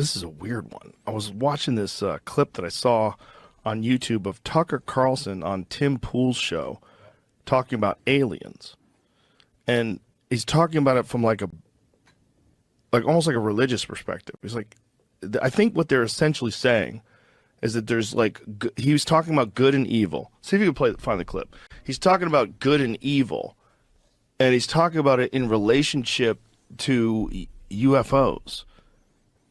This is a weird one. I was watching this clip that I saw on YouTube of Tucker Carlson on Tim Pool's show talking about aliens. And he's talking about it from like almost like a religious perspective. He's like, I think what they're essentially saying is that there's like, he was talking about good and evil. See if you can find the clip. He's talking about good and evil, and he's talking about it in relationship to UFOs,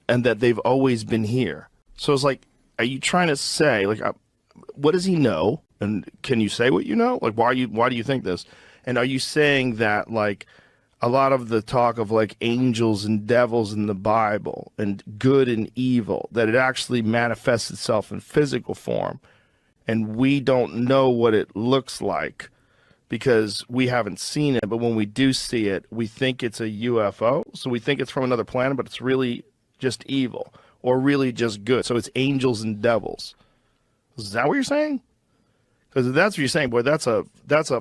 and that they've always been here. So it's like, are you trying to say, like, what does he know? And can you say what you know? Like, why do you think this? And are you saying that, like, a lot of the talk of like angels and devils in the Bible and good and evil, that it actually manifests itself in physical form, and we don't know what it looks like because we haven't seen it, but when we do see it, we think it's a UFO, so we think it's from another planet, but it's really just evil, or really just good. So it's angels and devils. Is that what you're saying? Because if that's what you're saying, boy, that's a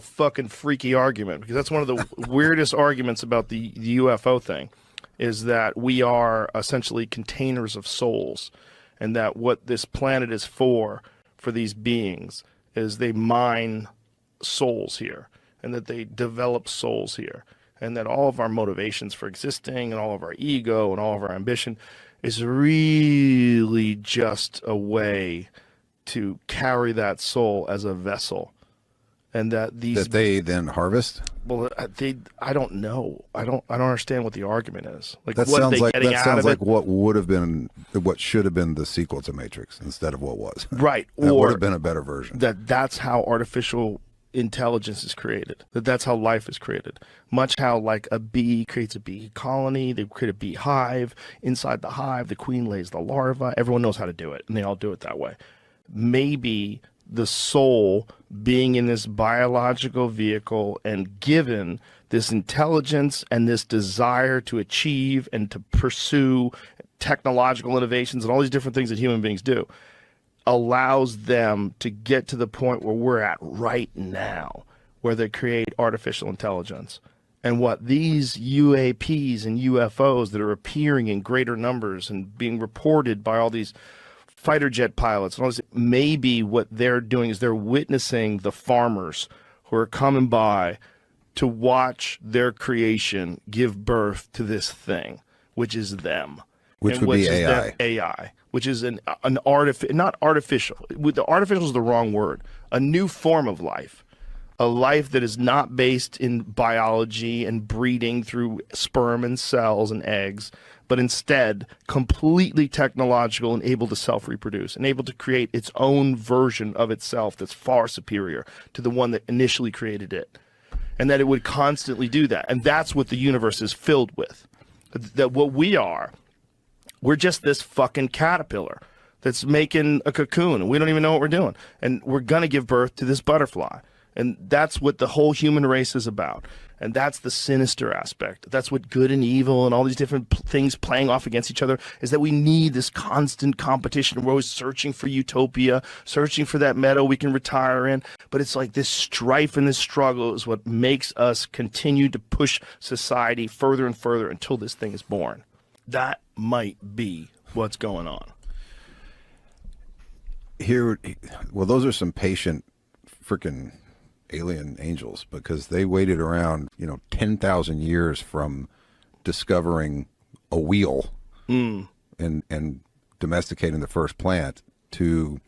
fucking freaky argument, because that's one of the weirdest arguments about the UFO thing, is that we are essentially containers of souls, and that what this planet is for these beings is they mine souls here, and that they develop souls here, and that all of our motivations for existing and all of our ego and all of our ambition is really just a way to carry that soul as a vessel, and that they then harvest. Well, I don't know. I don't understand what the argument is. Like, that what sounds are they like getting out of it? what should have been the sequel to Matrix instead of what was. Right, that or would have been a better version. That's how artificial intelligence is created. That's how life is created. Much how like a bee creates a bee colony, they create a bee hive. Inside the hive, the queen lays the larva. Everyone knows how to do it, and they all do it that way. Maybe the soul being in this biological vehicle and given this intelligence and this desire to achieve and to pursue technological innovations and all these different things that human beings do allows them to get to the point where we're at right now, where they create artificial intelligence. And what these UAPs and UFOs that are appearing in greater numbers and being reported by all these fighter jet pilots and all this, maybe what they're doing is they're witnessing the farmers who are coming by to watch their creation give birth to this thing, which is them. Which would be AI. AI, which is not artificial. The artificial is the wrong word. A new form of life. A life that is not based in biology and breeding through sperm and cells and eggs, but instead completely technological and able to self-reproduce and able to create its own version of itself that's far superior to the one that initially created it. And that it would constantly do that. And that's what the universe is filled with. That what we are, we're just this fucking caterpillar that's making a cocoon, and we don't even know what we're doing. And we're going to give birth to this butterfly. And that's what the whole human race is about. And that's the sinister aspect. That's what good and evil and all these different things playing off against each other is, that we need this constant competition. We're always searching for utopia, searching for that meadow we can retire in. But it's like this strife and this struggle is what makes us continue to push society further and further until this thing is born. That might be what's going on. Here, well, those are some patient freaking alien angels, because they waited around 10,000 years from discovering a wheel and domesticating the first plant to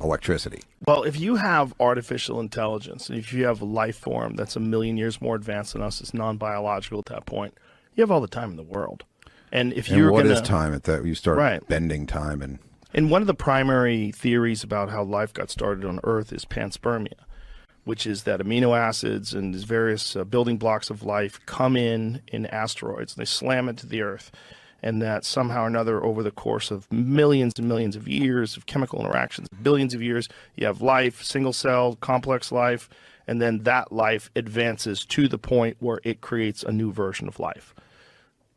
electricity. Well, if you have artificial intelligence, and if you have a life form that's 1 million years more advanced than us, it's non-biological at that point, you have all the time in the world. And if you're what is time at that? You start right. bending time. And one of the primary theories about how life got started on Earth is panspermia, which is that amino acids and these various building blocks of life come in asteroids, and they slam into the Earth, and that somehow or another over the course of millions and millions of years of chemical interactions, billions of years, you have life, single cell, complex life, and then that life advances to the point where it creates a new version of life.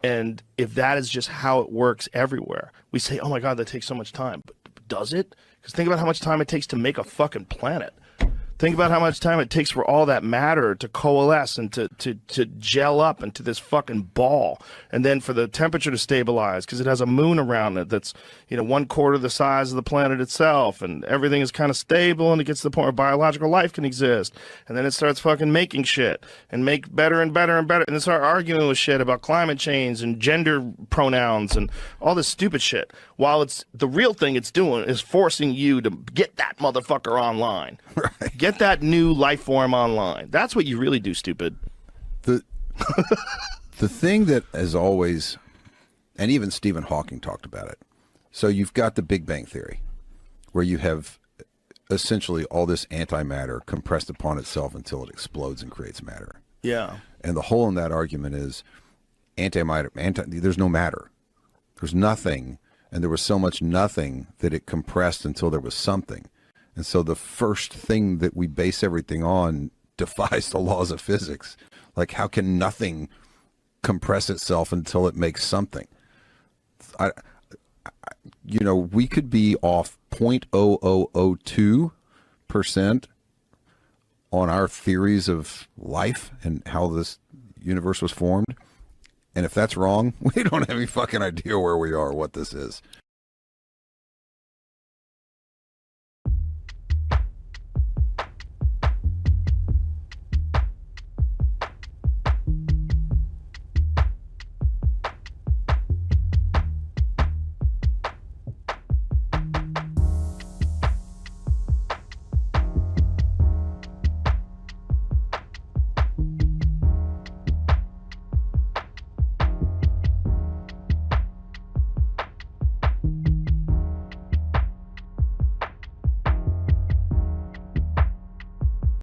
And if that is just how it works everywhere, we say, oh my God, that takes so much time. But does it? Because think about how much time it takes to make a fucking planet. Think about how much time it takes for all that matter to coalesce and to gel up into this fucking ball, and then for the temperature to stabilize because it has a moon around it that's 1/4 the size of the planet itself, and everything is kind of stable, and it gets to the point where biological life can exist, and then it starts fucking making shit and make better and better and better, and then start arguing with shit about climate change and gender pronouns and all this stupid shit. While it's the real thing it's doing is forcing you to get that motherfucker online. Right. Get that new life form online. That's what you really do, stupid. The thing that has always, and even Stephen Hawking talked about it. So you've got the Big Bang Theory, where you have essentially all this antimatter compressed upon itself until it explodes and creates matter. Yeah. And the hole in that argument is there's no matter. There's nothing. And there was so much nothing that it compressed until there was something. And so the first thing that we base everything on defies the laws of physics. Like, how can nothing compress itself until it makes something? We could be off 0.0002% on our theories of life and how this universe was formed. And if that's wrong, we don't have any fucking idea where we are or what this is.